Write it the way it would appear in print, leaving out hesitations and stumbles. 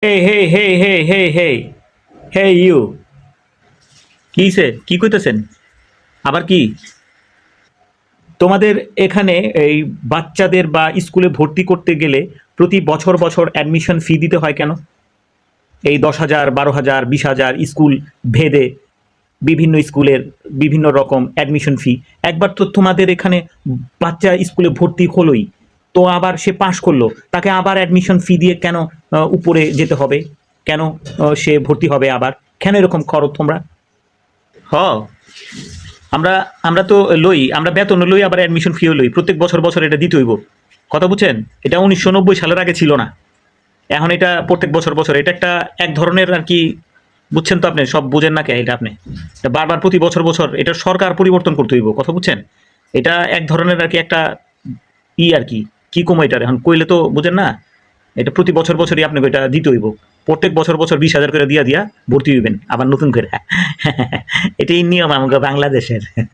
Hey, hey, hey, hey, hey, hey, hey, you. কি কইতেছেন? আবার কি? তোমাদের এখানে এই বাচ্চাদের বা স্কুলে ভর্তি করতে গেলে প্রতি বছর বছর অ্যাডমিশন ফি দিতে হয় কেন? এই 10,000, 12,000, 20,000 স্কুল ভেদে বিভিন্ন স্কুলের বিভিন্ন রকম অ্যাডমিশন ফি। একবার তো তোমাদের এখানে বাচ্চা স্কুলে ভর্তি হলোই, তো আবার সে পাশ করলো, তাকে আবার অ্যাডমিশন ফি দিয়ে কেন উপরে যেতে হবে? কেন সে ভর্তি হবে আবার? কেন এরকম করো তোমরা? হ, আমরা আমরা তো লই, আমরা বেতন লই, আবার অ্যাডমিশন ফিও লই, প্রত্যেক বছর বছর এটা দিতে হইব। কথা বুঝছেন? এটা 1990 সালের আগে ছিল না, এখন এটা প্রত্যেক বছর বছর। এটা একটা এক ধরনের আর কি, বুঝছেন তো? আপনি সব বুঝেন না কে? এটা আপনি এটা বারবার প্রতি বছর বছর এটা সরকার পরিবর্তন করতে হইব, কথা বুঝছেন? এটা এক ধরনের আর কি একটা আর কি, কি কম এটার এখন কইলে তো বুঝেন না। এটা প্রতি বছর বছরই আপনাকে এটা দিতে হইব, প্রত্যেক বছর বছর 20,000 করে দিয়া দিয়া ভর্তি হইবেন আবার নতুন করে। এটাই নিয়ম আমাকে বাংলাদেশের।